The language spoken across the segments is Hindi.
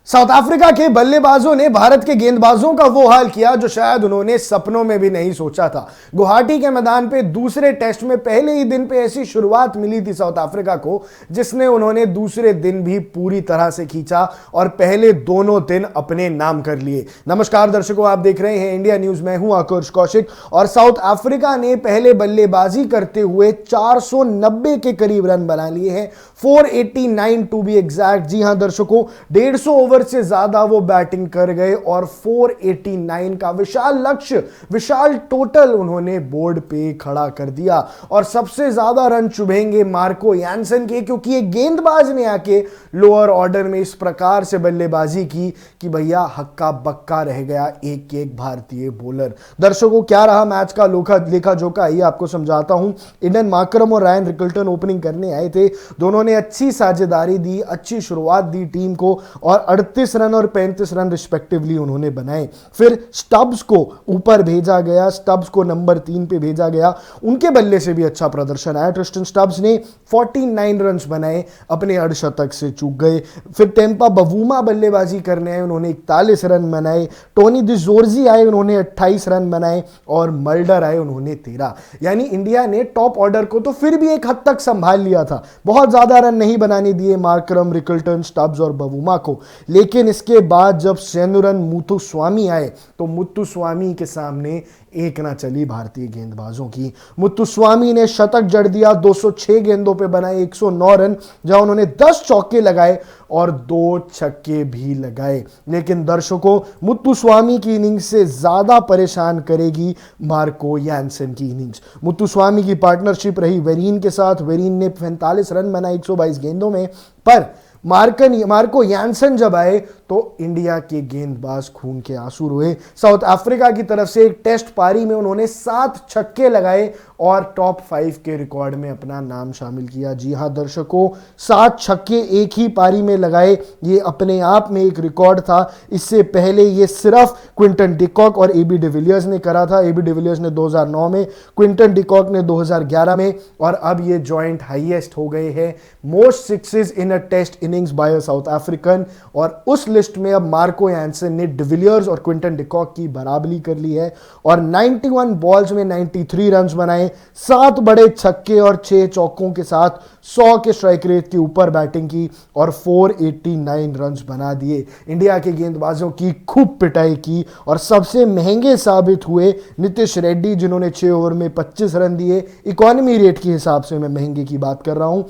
साउथ अफ्रीका के बल्लेबाजों ने भारत के गेंदबाजों का वो हाल किया जो शायद उन्होंने सपनों में भी नहीं सोचा था। गुवाहाटी के मैदान पे दूसरे टेस्ट में पहले ही दिन पे ऐसी शुरुआत मिली थी साउथ अफ्रीका को, जिसने उन्होंने दूसरे दिन भी पूरी तरह से खींचा और पहले दोनों दिन अपने नाम कर लिए। नमस्कार दर्शकों, आप देख रहे हैं इंडिया न्यूज। मैं हूं आकुर्ष कौशिक और साउथ अफ्रीका ने पहले बल्लेबाजी करते हुए 490 के करीब रन बना लिए हैं, 489 टू बी एग्जैक्ट। जी हां दर्शकों, 150 ओवर से ज्यादा वो बैटिंग कर गए और 489 का विशाल लक्ष्य, विशाल टोटल उन्होंने बोर्ड पे खड़ा कर दिया। और सबसे ज्यादा रन चुभेंगे मार्को यानसन के, क्योंकि एक गेंदबाज ने आके लोअर ऑर्डर में इस प्रकार से बल्लेबाजी की कि भैया हक्का बक्का रह गया एक एक भारतीय बॉलर। दर्शकों, क्या रहा मैच का लेखा जोखा, आइए आपको समझाता हूं। एडन मार्करम और रायन रिकल्टन ओपनिंग करने आए थे। दोनों ने अच्छी साझेदारी दी, अच्छी शुरुआत दी टीम को और 38 रन और 35 रन रिस्पेक्टिवली उन्होंने बनाए। फिर स्टब्स को ऊपर भेजा गया, स्टब्स को नंबर 3 पे भेजा गया। उनके बल्ले से भी अच्छा प्रदर्शन आया। ट्रिस्टन स्टब्स ने 49 रन बनाए, अपने अर्धशतक से चूक गए। फिर टेम्पा बवूमा बल्लेबाजी करने आए, उन्होंने 41 रन बनाए। टोनी डिजोर्जी आए, उन्होंने 28 रन बनाए और मल्डर आए, उन्होंने 13। यानी इंडिया ने टॉप ऑर्डर को तो फिर भी एक हद तक संभाल लिया था, बहुत ज्यादा रन नहीं बनाने दिए मार्करम, रिकल्टन, स्टब्स और बवूमा को। लेकिन इसके बाद जब सेनुरन मुथुस्वामी आए तो मुथुस्वामी के सामने एक ना चली भारतीय गेंदबाजों की। मुथुस्वामी ने शतक जड़ दिया, 206 गेंदों पे बनाए 109 रन, जहां उन्होंने 10 चौके लगाए और 2 छक्के भी लगाए। लेकिन दर्शकों, मुथुस्वामी की इनिंग्स से ज्यादा परेशान करेगी मार्को यानसन की इनिंग्स। मुथुस्वामी की पार्टनरशिप रही वेरीन के साथ। वेरीन ने 45 रन बनाए 122 गेंदों में, पर मार्को यानसन जब आए तो इंडिया के गेंदबाज खून के आंसू रोए। साउथ अफ्रीका की तरफ से एक टेस्ट पारी में उन्होंने 7 छक्के लगाए और टॉप 5 के रिकॉर्ड में अपना नाम शामिल किया। जी हां दर्शकों, 7 छक्के एक ही पारी में लगाए, ये अपने आप में एक रिकॉर्ड था। इससे पहले ये सिर्फ क्विंटन डिकॉक और एबी डिविलियर्स ने करा था। एबी डिविलियर्स ने 2009 में, क्विंटन डिकॉक ने 2011 में, और अब ये जॉइंट हाईएस्ट हो गए हैं most sixes in a test innings by a South African. और उस लिस्ट में अब मार्को यानसन ने डिविलियर्स और क्विंटन डिकॉक की बराबरी कर ली है और 91 बॉल्स में 93 रन बनाए, 7 बड़े छक्के और 6 चौकों के साथ 100 के स्ट्राइक रेट के ऊपर बैटिंग की और 489 रन बना दिए। इंडिया के गेंदबाजों की खूब पिटाई की और सबसे महंगे साबित हुए नीतीश रेड्डी, जिन्होंने 6 ओवर में 25 रन दिए। इकोनॉमी रेट के हिसाब से मैं महंगे की बात कर रहा हूं।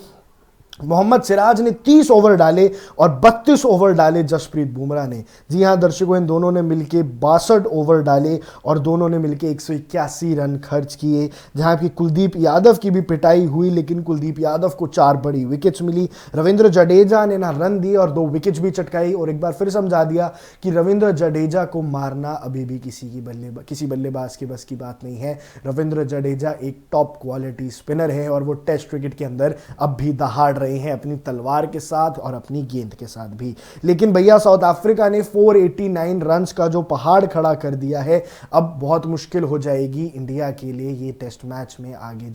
मोहम्मद सिराज ने 30 ओवर डाले और 32 ओवर डाले जसप्रीत बुमराह ने। जी हां दर्शकों, इन दोनों ने मिलकर 62 ओवर डाले और दोनों ने मिलकर 181 रन खर्च किए। जहां की कुलदीप यादव की भी पिटाई हुई, लेकिन कुलदीप यादव को 4 बड़ी विकेट्स मिली। रविंद्र जडेजा ने ना रन दिए और 2 विकेट्स भी चटकाई और एक बार फिर समझा दिया कि रविंद्र जडेजा को मारना अभी भी किसी बल्लेबाज के बस की बात नहीं है। रविंद्र जडेजा एक टॉप क्वालिटी स्पिनर है और वो टेस्ट क्रिकेट के अंदर अब भी दहाड़ रहे हैं अपनी तलवार के साथ और अपनी गेंद के साथ भी। लेकिन भैया साउथ अफ्रीका ने 489 रन्स का जो पहाड़ खड़ा कर दिया है, अब बहुत मुश्किल हो जाएगी इंडिया के लिए ये टेस्ट मैच में आगे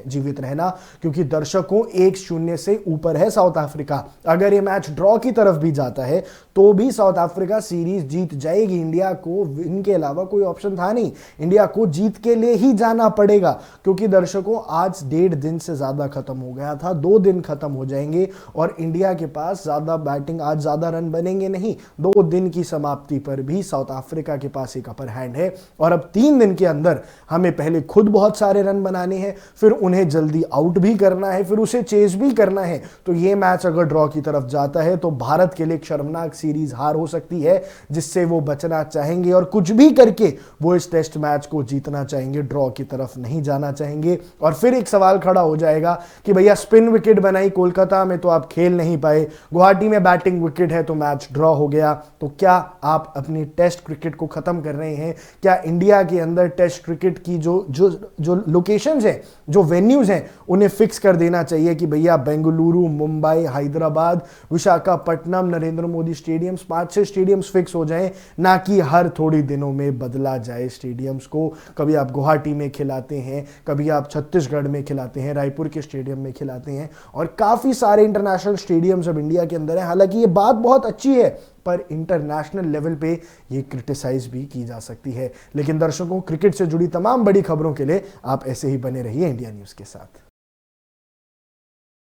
जीवित रहना, क्योंकि दर्शकों 1-0 से ऊपर है साउथ अफ्रीका। अगर ये मैच ड्रॉ की तरफ भी जाता है तो भी साउथ अफ्रीका सीरीज जीत जाएगी। इंडिया को इनके अलावा कोई ऑप्शन था नहीं, इंडिया को जीत के लिए ही जाना पड़ेगा, क्योंकि दर्शकों आज 1.5 दिन से ज्यादा खत्म हो गया था, 2 दिन खत्म हो जाएंगे और इंडिया के पास ज्यादा बैटिंग, आज ज्यादा रन बनेंगे नहीं। 2 दिन की समाप्ति पर भी साउथ अफ्रीका के पास एक अपर हैंड है और अब 3 दिन के अंदर हमें पहले खुद बहुत सारे रन बनाने हैं, फिर उन्हें जल्दी आउट भी करना है, फिर उसे चेज भी करना है। तो ये मैच अगर ड्रॉ की तरफ जाता है तो भारत के लिए एक शर्मनाक सीरीज हार हो सकती है, जिससे वो बचना चाहेंगे और कुछ भी करके वो इस टेस्ट मैच को जीतना चाहेंगे, ड्रॉ की तरफ नहीं जाना चाहेंगे। और फिर एक सवाल खड़ा हो जाएगा कि भैया स्पिन विकेट बनाई कोलकाता में तो आप खेल नहीं पाए, गुवाहाटी में बैटिंग विकेट है तो मैच ड्रॉ हो गया, तो क्या आप अपनी टेस्ट क्रिकेट को खत्म कर रहे हैं? क्या इंडिया के अंदर टेस्ट क्रिकेट की जो लोकेशंस हैं, जो वेन्यूज हैं, उन्हें फिक्स कर देना चाहिए कि भैया Bengaluru, Mumbai, Hyderabad, Visakhapatnam, Narendra Modi stadiums, 5-6 stadiums fix हो जाएं, ना कि हर थोड़ी दिनों में बदला जाए स्टेडियम्स को। कभी आप गुवाहाटी में खिलाते हैं, कभी आप छत्तीसगढ़ में खिलाते हैं, रायपुर के स्टेडियम में खिलाते हैं और काफी सारे इंटरनेशनल स्टेडियम्स अब इंडिया के अंदर है। हालांकि ये बात बहुत अच्छी है पर इंटरनेशनल लेवल पे ये क्रिटिसाइज भी की जा सकती है। लेकिन दर्शकों, क्रिकेट से जुड़ी तमाम बड़ी खबरों के लिए आप ऐसे ही बने रहिए इंडिया न्यूज़ के साथ।